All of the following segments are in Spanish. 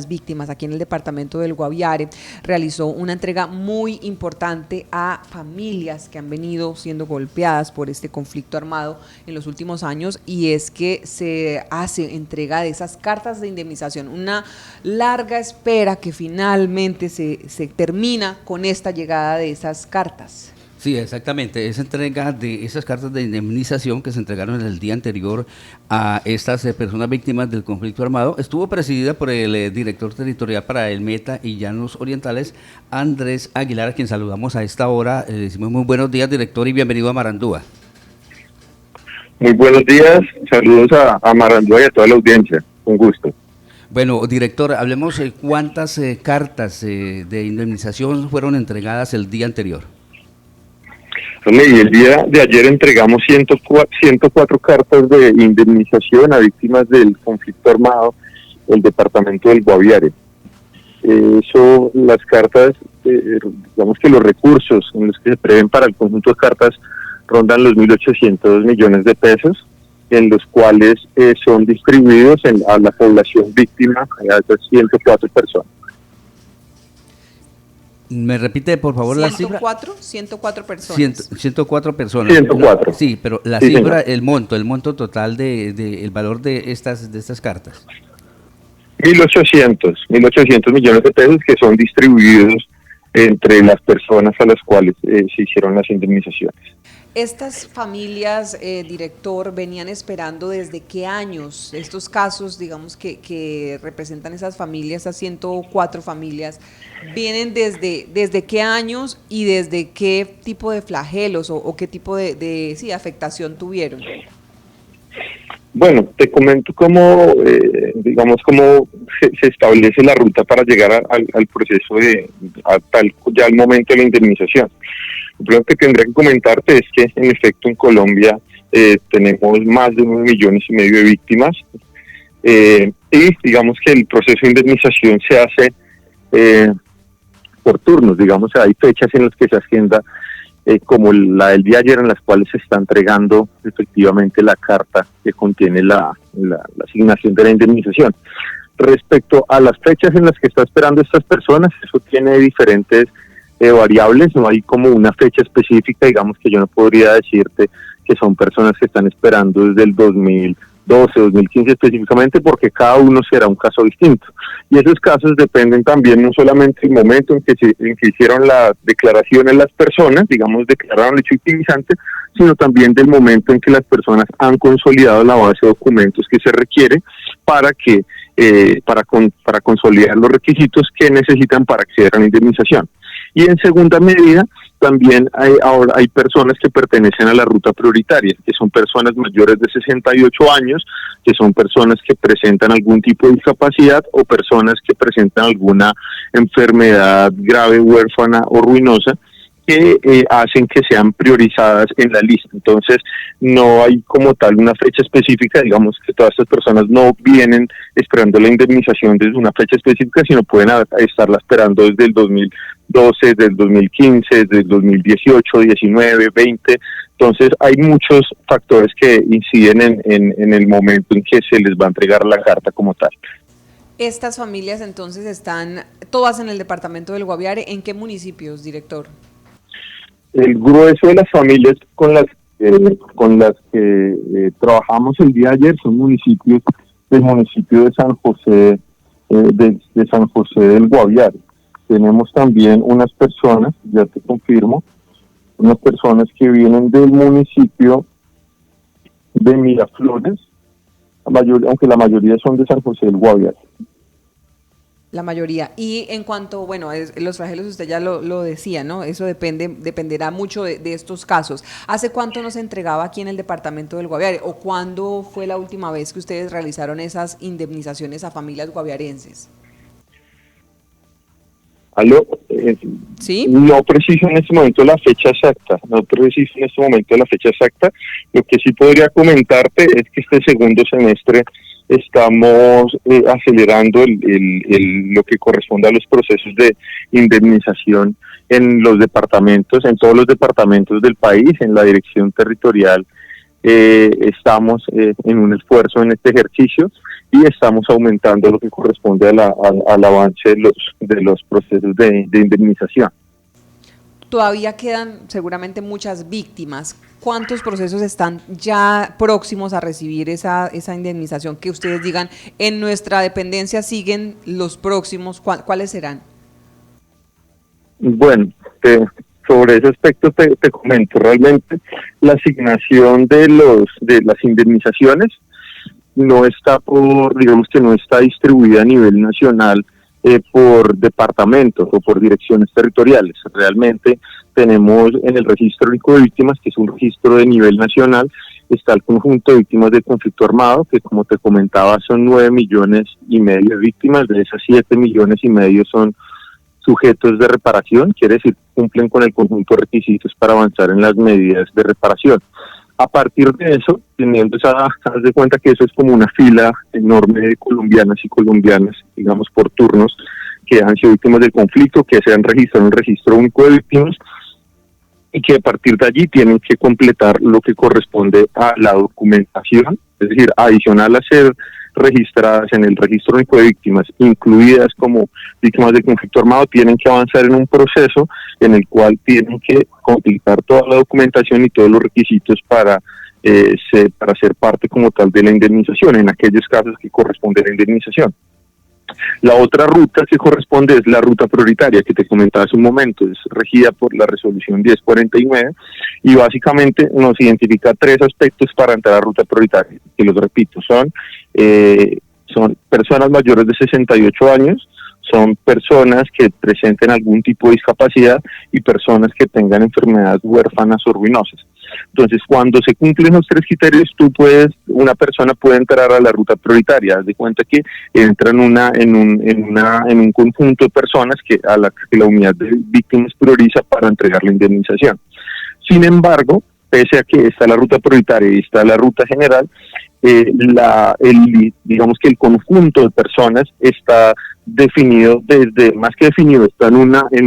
víctimas aquí en el departamento del Guaviare, realizó una entrega muy importante a familias que han venido siendo golpeadas por este conflicto armado en los últimos años, y es que se hace entrega de esas cartas de indemnización, una larga espera que finalmente se termina con esta llegada de esas cartas. Sí, exactamente. Esa entrega de esas cartas de indemnización que se entregaron el día anterior a estas personas víctimas del conflicto armado estuvo presidida por el director territorial para el Meta y Llanos Orientales, Andrés Aguilar, a quien saludamos a esta hora. Le decimos muy buenos días, director, y bienvenido a Marandúa. Muy buenos días, saludos a Marandúa y a toda la audiencia, un gusto. Bueno, director, hablemos cuántas cartas de indemnización fueron entregadas el día anterior. Y el día de ayer entregamos 104 cartas de indemnización a víctimas del conflicto armado del departamento del Guaviare. Las cartas, digamos que los recursos en los que se prevén para el conjunto de cartas rondan los 1.800 millones de pesos, en los cuales son distribuidos a la población víctima, a esas 104 personas. ¿Me repite, por favor, la cifra? 104 personas. 104 personas. 104. Sí, pero la sí, cifra, señor. el monto total el valor de estas cartas. 1.800 millones de pesos que son distribuidos entre las personas a las cuales se hicieron las indemnizaciones. Estas familias, director, venían esperando desde qué años estos casos, digamos, que representan esas familias, esas 104 familias, vienen desde qué años y desde qué tipo de flagelos o qué tipo de afectación tuvieron. Bueno, te comento cómo se establece la ruta para llegar al proceso ya al momento de la indemnización. Lo primero que tendría que comentarte es que en efecto en Colombia tenemos más de 1,5 millones de víctimas y digamos que el proceso de indemnización se hace por turnos, digamos, hay fechas en las que se agenda como la del día de ayer, en las cuales se está entregando efectivamente la carta que contiene la asignación de la indemnización. Respecto a las fechas en las que está esperando estas personas, eso tiene diferentes variables, no hay como una fecha específica, digamos que yo no podría decirte que son personas que están esperando desde el 2012, 2015 específicamente, porque cada uno será un caso distinto. Y esos casos dependen también no solamente del momento en que hicieron la declaración las personas, digamos, declararon el hecho victimizante, sino también del momento en que las personas han consolidado la base de documentos que se requiere para consolidar los requisitos que necesitan para acceder a la indemnización. Y en segunda medida, también hay personas que pertenecen a la ruta prioritaria, que son personas mayores de 68 años, que son personas que presentan algún tipo de discapacidad o personas que presentan alguna enfermedad grave, huérfana o ruinosa, que hacen que sean priorizadas en la lista. Entonces, no hay como tal una fecha específica, digamos que todas estas personas no vienen esperando la indemnización desde una fecha específica, sino pueden estarla esperando desde el 2012, desde el 2015, desde el 2018, 19, 20. Entonces, hay muchos factores que inciden en el momento en que se les va a entregar la carta como tal. Estas familias entonces están todas en el departamento del Guaviare. ¿En qué municipios, director? El grueso de las familias con las que trabajamos el día de ayer son municipios del municipio de San José, de San José del Guaviare. Tenemos también unas personas, ya te confirmo, unas personas que vienen del municipio de Miraflores, aunque la mayoría son de San José del Guaviare. La mayoría. Y en cuanto, los flagelos usted ya lo decía, ¿no? Eso dependerá mucho de estos casos. ¿Hace cuánto no se entregaba aquí en el departamento del Guaviare? ¿O cuándo fue la última vez que ustedes realizaron esas indemnizaciones a familias guaviarenses? ¿Sí? No preciso en este momento la fecha exacta, Lo que sí podría comentarte es que este segundo semestre estamos acelerando lo que corresponde a los procesos de indemnización en los departamentos, en todos los departamentos del país, en la dirección territorial. Estamos en un esfuerzo en este ejercicio y estamos aumentando lo que corresponde al avance de los procesos de indemnización. Todavía quedan seguramente muchas víctimas. ¿Cuántos procesos están ya próximos a recibir esa indemnización? Que ustedes digan, en nuestra dependencia siguen los próximos, ¿cuáles serán? Bueno, sobre ese aspecto te comento, realmente la asignación de las indemnizaciones no está digamos que no está distribuida a nivel nacional por departamentos o por direcciones territoriales. Realmente tenemos en el registro único de víctimas, que es un registro de nivel nacional, está el conjunto de víctimas del conflicto armado, que como te comentaba son 9,5 millones de víctimas, de esas 7,5 millones son sujetos de reparación, quiere decir cumplen con el conjunto de requisitos para avanzar en las medidas de reparación. A partir de eso, teniendo haz de cuenta que eso es como una fila enorme de colombianas y colombianas, digamos por turnos, que han sido víctimas del conflicto, que se han registrado en un registro único de víctimas, y que a partir de allí tienen que completar lo que corresponde a la documentación, es decir, adicional a ser registradas en el registro único de víctimas, incluidas como víctimas del conflicto armado, tienen que avanzar en un proceso en el cual tienen que completar toda la documentación y todos los requisitos para ser parte como tal de la indemnización, en aquellos casos que corresponde a la indemnización. La otra ruta que corresponde es la ruta prioritaria que te comentaba hace un momento, es regida por la resolución 1049 y básicamente nos identifica 3 aspectos para entrar a la ruta prioritaria, que los repito, son personas mayores de 68 años, son personas que presenten algún tipo de discapacidad y personas que tengan enfermedades huérfanas o ruinosas. Entonces, cuando se cumplen los 3 criterios, una persona puede entrar a la ruta prioritaria. Haz de cuenta que entra en un conjunto de personas que la unidad de víctimas prioriza para entregar la indemnización. Sin embargo, pese a que está la ruta prioritaria y está la ruta general, digamos que el conjunto de personas está definido está en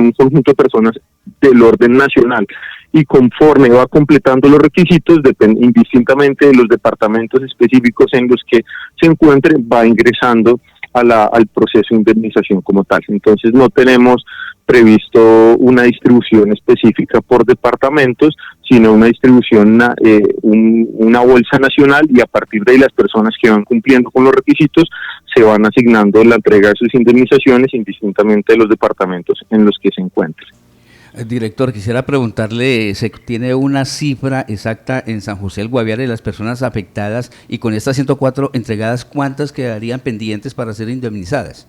un conjunto de personas del orden nacional, y conforme va completando los requisitos, indistintamente de los departamentos específicos en los que se encuentre, va ingresando al proceso de indemnización como tal. Entonces no tenemos previsto una distribución específica por departamentos, sino una distribución, una bolsa nacional, y a partir de ahí las personas que van cumpliendo con los requisitos se van asignando la entrega de sus indemnizaciones indistintamente de los departamentos en los que se encuentren. Director, quisiera preguntarle, ¿se tiene una cifra exacta en San José del Guaviare de las personas afectadas, y con estas 104 entregadas, cuántas quedarían pendientes para ser indemnizadas?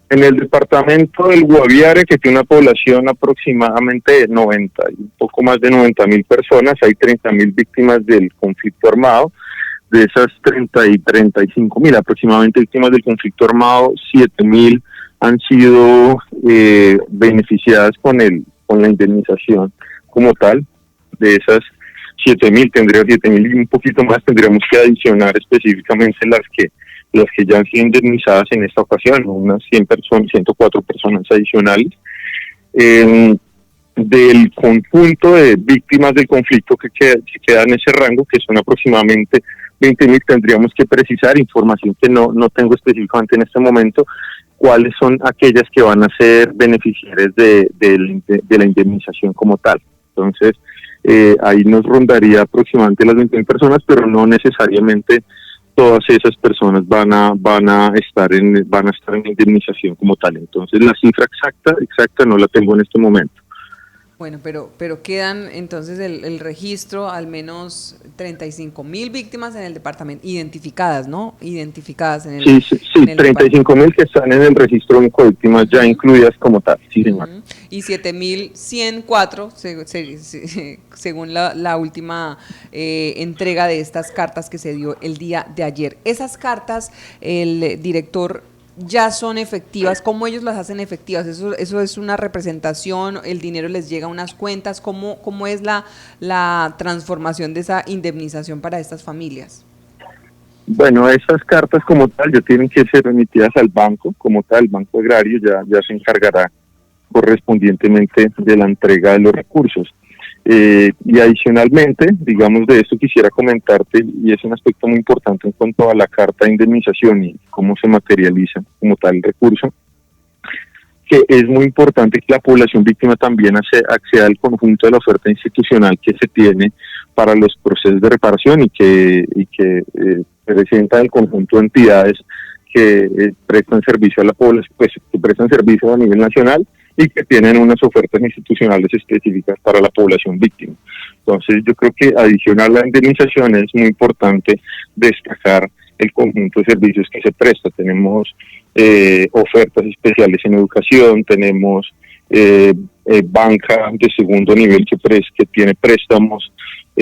En el departamento del Guaviare, que tiene una población aproximadamente de 90, un poco más de 90,000 personas, hay 30,000 víctimas del conflicto armado. De esas 35,000 aproximadamente víctimas del conflicto armado, 7,000 han sido beneficiadas con la indemnización como tal. De esas 7,000 y un poquito más tendríamos que adicionar específicamente las que ya han sido indemnizadas en esta ocasión, unas 104 personas adicionales. Del conjunto de víctimas del conflicto que queda en ese rango, que son aproximadamente 20,000, tendríamos que precisar información que no tengo específicamente en este momento, cuáles son aquellas que van a ser beneficiarias de la indemnización como tal. Entonces, ahí nos rondaría aproximadamente las 20,000 personas, pero no necesariamente todas esas personas van a estar en indemnización como tal. Entonces, la cifra exacta no la tengo en este momento. Bueno, pero quedan entonces el registro, al menos 35,000 víctimas en el departamento, identificadas, ¿no? Identificadas en el... Sí, 35,000 que están en el registro único de víctimas ya incluidas como tal, sí, señor. Y 7,104, según la última entrega de estas cartas que se dio el día de ayer. Esas cartas, el director, ya son efectivas. ¿Cómo ellos las hacen efectivas? Eso es una representación, el dinero les llega a unas cuentas. ¿Cómo es la transformación de esa indemnización para estas familias? Bueno, esas cartas como tal ya tienen que ser remitidas al banco, como tal, el Banco Agrario ya se encargará correspondientemente de la entrega de los recursos. Y adicionalmente, digamos, de esto quisiera comentarte, y es un aspecto muy importante en cuanto a la carta de indemnización y cómo se materializa como tal el recurso, que es muy importante que la población víctima también acceda al conjunto de la oferta institucional que se tiene para los procesos de reparación y que presenta el conjunto de entidades que prestan servicio a la población, pues que prestan servicio a nivel nacional y que tienen unas ofertas institucionales específicas para la población víctima. Entonces yo creo que adicional a la indemnización es muy importante destacar el conjunto de servicios que se presta. Tenemos ofertas especiales en educación, tenemos banca de segundo nivel que tiene préstamos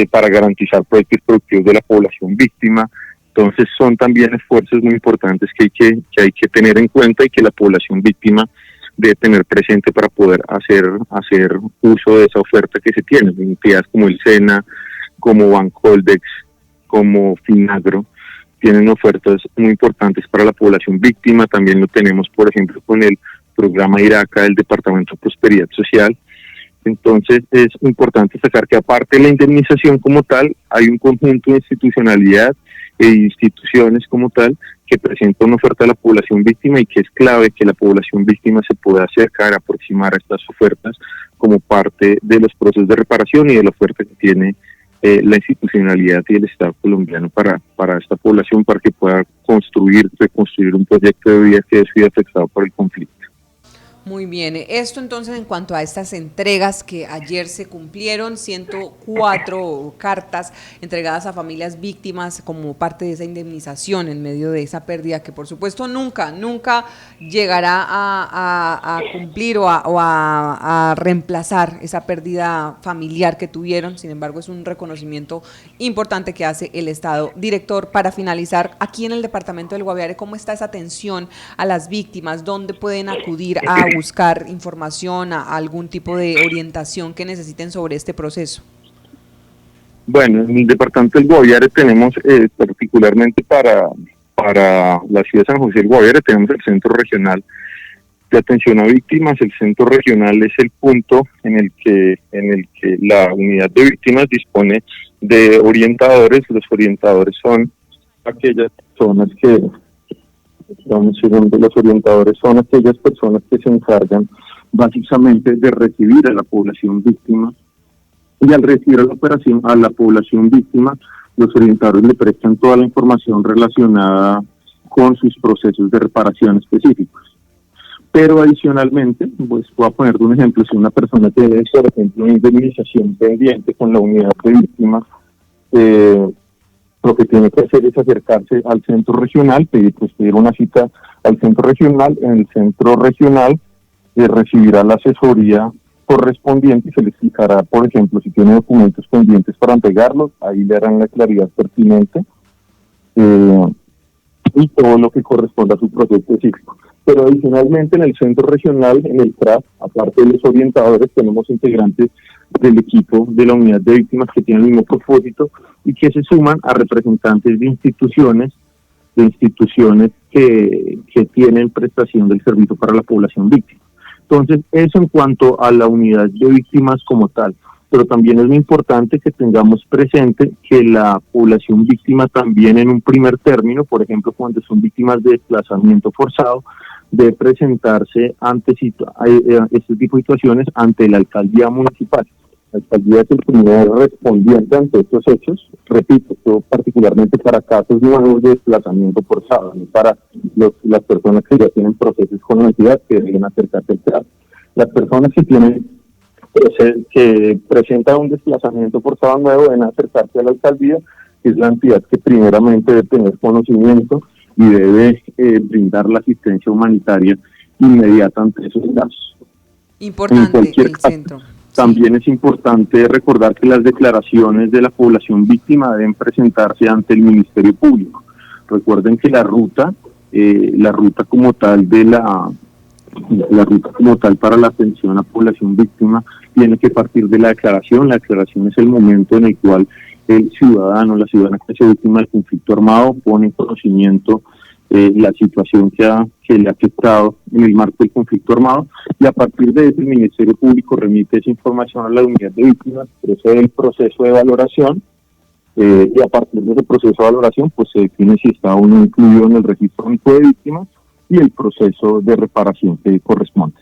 para garantizar proyectos productivos de la población víctima. Entonces son también esfuerzos muy importantes que hay que tener en cuenta y que la población víctima debe tener presente para poder hacer uso de esa oferta que se tiene. Entidades como el SENA, como Bancoldex, como Finagro, tienen ofertas muy importantes para la población víctima. También lo tenemos, por ejemplo, con el programa IRACA del Departamento de Prosperidad Social. Entonces es importante destacar que aparte de la indemnización como tal, hay un conjunto de institucionalidad e instituciones como tal que presenta una oferta a la población víctima y que es clave que la población víctima se pueda acercar, aproximar a estas ofertas como parte de los procesos de reparación y de la oferta que tiene la institucionalidad y el Estado colombiano para esta población, para que pueda reconstruir un proyecto de vida que ha sido afectado por el conflicto. Muy bien, esto entonces en cuanto a estas entregas que ayer se cumplieron, 104 cartas entregadas a familias víctimas como parte de esa indemnización en medio de esa pérdida que por supuesto nunca llegará a cumplir o a reemplazar esa pérdida familiar que tuvieron. Sin embargo, es un reconocimiento importante que hace el Estado. Director, para finalizar, aquí en el departamento del Guaviare, ¿cómo está esa atención a las víctimas? ¿Dónde pueden acudir a buscar información, a algún tipo de orientación que necesiten sobre este proceso? Bueno, en el departamento del Guaviare tenemos particularmente para la ciudad de San José del Guaviare tenemos el Centro Regional de Atención a Víctimas. El Centro Regional es el punto en el que la unidad de víctimas dispone de orientadores. Los orientadores son aquellas personas los orientadores son aquellas personas que se encargan básicamente de recibir a la población víctima, y al recibir a la población víctima, los orientadores le prestan toda la información relacionada con sus procesos de reparación específicos. Pero adicionalmente, pues voy a poner un ejemplo: si una persona tiene, por ejemplo, una indemnización pendiente con la unidad de víctimas, lo que tiene que hacer es acercarse al centro regional, pedir una cita al centro regional. En el centro regional recibirá la asesoría correspondiente y se le explicará, por ejemplo, si tiene documentos pendientes para entregarlos, ahí le harán la claridad pertinente y todo lo que corresponda a su proceso específico. Pero adicionalmente en el centro regional, en el CRAS, aparte de los orientadores, tenemos integrantes del equipo de la unidad de víctimas que tienen el mismo propósito y que se suman a representantes de instituciones que tienen prestación del servicio para la población víctima. Entonces, eso en cuanto a la unidad de víctimas como tal, pero también es muy importante que tengamos presente que la población víctima también en un primer término, por ejemplo, cuando son víctimas de desplazamiento forzado, debe presentarse ante este tipo de situaciones ante la alcaldía municipal. La alcaldía es el primer respondiente ante estos hechos, repito, esto particularmente para casos nuevos de desplazamiento forzado, no para las personas que ya tienen procesos con la entidad que deben acercarse al CRAS. Las personas que presentan un desplazamiento forzado nuevo deben acercarse a la alcaldía, que es la entidad que primeramente debe tener conocimiento y debe brindar la asistencia humanitaria inmediata ante esos casos. Importante el centro. También es importante recordar que las declaraciones de la población víctima deben presentarse ante el Ministerio Público. Recuerden que la ruta como tal para la atención a población víctima tiene que partir de la declaración. La declaración es el momento en el cual el ciudadano, la ciudadana que se víctima del conflicto armado pone en conocimiento la situación que le ha afectado en el marco del conflicto armado, y a partir de eso el Ministerio Público remite esa información a la unidad de víctimas, procede el proceso de valoración, y a partir de ese proceso de valoración pues se define si está o no incluido en el registro único de víctimas y el proceso de reparación que corresponde.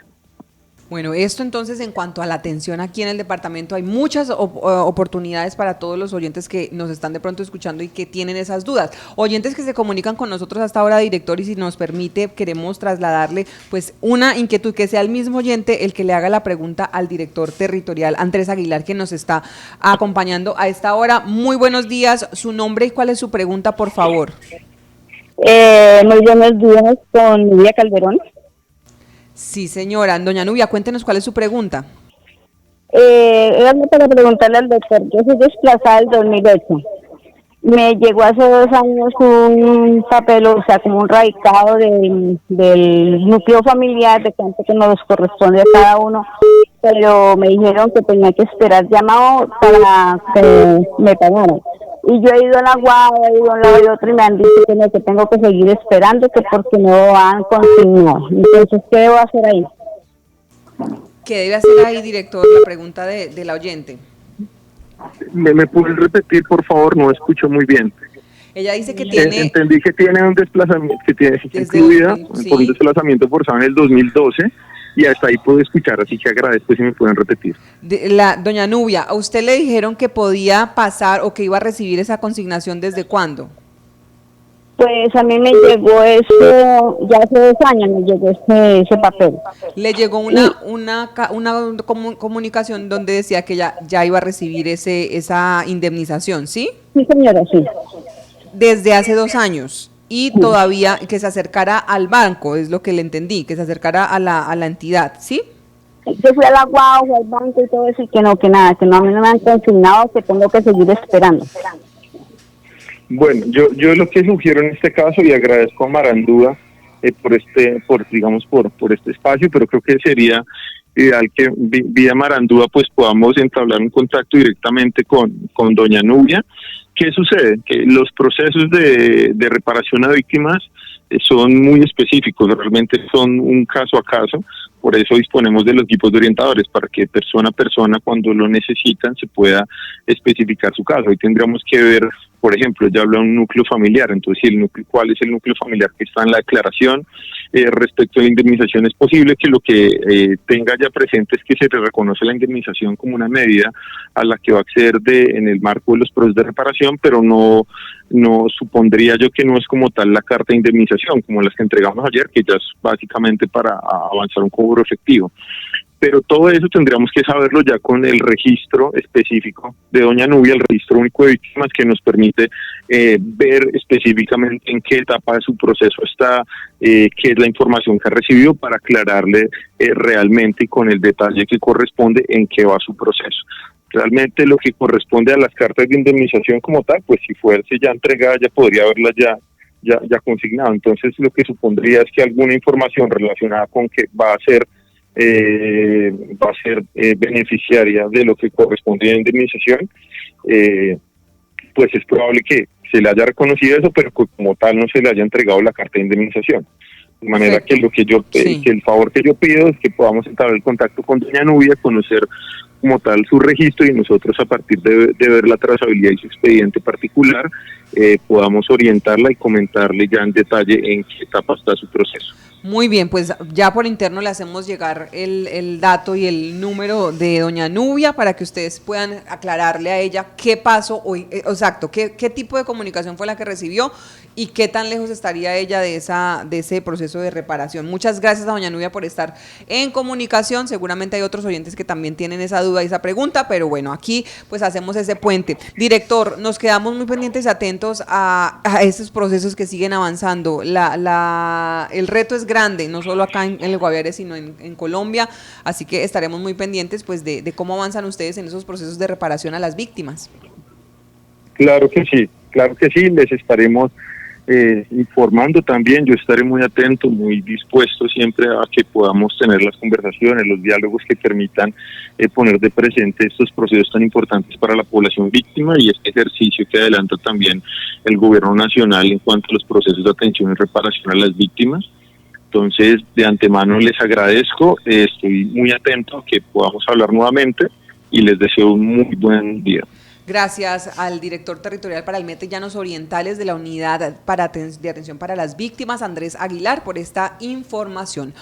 Bueno, esto entonces en cuanto a la atención aquí en el departamento, hay muchas oportunidades para todos los oyentes que nos están de pronto escuchando y que tienen esas dudas. Oyentes que se comunican con nosotros hasta ahora, director, y si nos permite, queremos trasladarle pues una inquietud, que sea el mismo oyente el que le haga la pregunta al director territorial, Andrés Aguilar, que nos está acompañando a esta hora. Muy buenos días, su nombre y cuál es su pregunta, por favor. Muy buenos días, con Nubia Calderón. Sí, señora. Doña Nubia, cuéntenos cuál es su pregunta. Era para preguntarle al doctor, yo soy desplazada del 2008. Me llegó hace 2 años un papel, o sea, como un radicado del núcleo familiar, de cuánto que nos corresponde a cada uno, pero me dijeron que tenía que esperar llamado para que me pagaran. Y yo he ido a la guagua, he ido a un lado y otro, y me han dicho que tengo que seguir esperando, que porque no han consignado. Entonces, ¿qué debo hacer ahí? ¿Qué debe hacer ahí, director? La pregunta de la oyente. ¿Me pueden repetir, por favor? No escucho muy bien. Ella dice que tiene... Entendí que tiene un desplazamiento, que tiene incluida por un desplazamiento forzado en el 2012, y hasta ahí puedo escuchar, así que agradezco si me pueden repetir. Doña Nubia, ¿a usted le dijeron que podía pasar o que iba a recibir esa consignación desde cuándo? Pues a mí me llegó eso, ya hace 2 años me llegó ese papel. Le llegó una comunicación donde decía que ya iba a recibir esa indemnización, ¿sí? Sí, señora, sí. Desde hace 2 años. Y todavía que se acercara al banco, es lo que le entendí, que se acercara a la entidad, ¿sí? Yo fui a la guagua, al banco y todo eso, y que nada, que no, a mí no me han consignado, que tengo que seguir esperando. Bueno, yo lo que sugiero en este caso, y agradezco a Marandúa por este espacio, pero creo que sería ideal que vía Marandúa pues podamos entablar un contacto directamente con doña Nubia. ¿Qué sucede? Que los procesos de reparación a víctimas son muy específicos, realmente son un caso a caso, por eso disponemos de los equipos de orientadores, para que persona a persona, cuando lo necesitan, se pueda especificar su caso. Ahí tendríamos que ver, por ejemplo, ya habla un núcleo familiar, entonces ¿cuál es el núcleo familiar que está en la declaración? Respecto a la indemnización, es posible que lo que tenga ya presente es que se le reconoce la indemnización como una medida a la que va a acceder en el marco de los procesos de reparación, pero no supondría yo que no es como tal la carta de indemnización, como las que entregamos ayer, que ya es básicamente para avanzar un cobro efectivo. Pero todo eso tendríamos que saberlo ya con el registro específico de doña Nubia, el registro único de víctimas, que nos permite ver específicamente en qué etapa de su proceso está, qué es la información que ha recibido, para aclararle realmente y con el detalle que corresponde en qué va su proceso. Realmente lo que corresponde a las cartas de indemnización como tal, pues si fuese ya entregada, ya podría haberla ya consignado. Entonces lo que supondría es que alguna información relacionada con que va a ser beneficiaria de lo que corresponde a indemnización, pues es probable que se le haya reconocido eso, pero como tal no se le haya entregado la carta de indemnización. De manera que que el favor que yo pido es que podamos entablar el contacto con doña Nubia, conocer como tal su registro, y nosotros, a partir de ver la trazabilidad y su expediente particular, podamos orientarla y comentarle ya en detalle en qué etapa está su proceso. Muy bien, pues ya por interno le hacemos llegar el dato y el número de doña Nubia para que ustedes puedan aclararle a ella qué pasó hoy, exacto, qué tipo de comunicación fue la que recibió y qué tan lejos estaría ella de ese proceso de reparación. Muchas gracias a doña Nubia por estar en comunicación. Seguramente hay otros oyentes que también tienen esa duda y esa pregunta, pero bueno, aquí pues hacemos ese puente. Director, nos quedamos muy pendientes y atentos a esos procesos que siguen avanzando. El reto es grande, no solo acá en el Guaviare, sino en Colombia, así que estaremos muy pendientes pues de cómo avanzan ustedes en esos procesos de reparación a las víctimas. Claro que sí, les estaremos informando también. Yo estaré muy atento, muy dispuesto siempre a que podamos tener las conversaciones, los diálogos que permitan poner de presente estos procesos tan importantes para la población víctima y este ejercicio que adelanta también el gobierno nacional en cuanto a los procesos de atención y reparación a las víctimas. Entonces, de antemano les agradezco, estoy muy atento a que podamos hablar nuevamente y les deseo un muy buen día. Gracias al director territorial para el MET Llanos Orientales de la Unidad de Atención para las Víctimas, Andrés Aguilar, por esta información.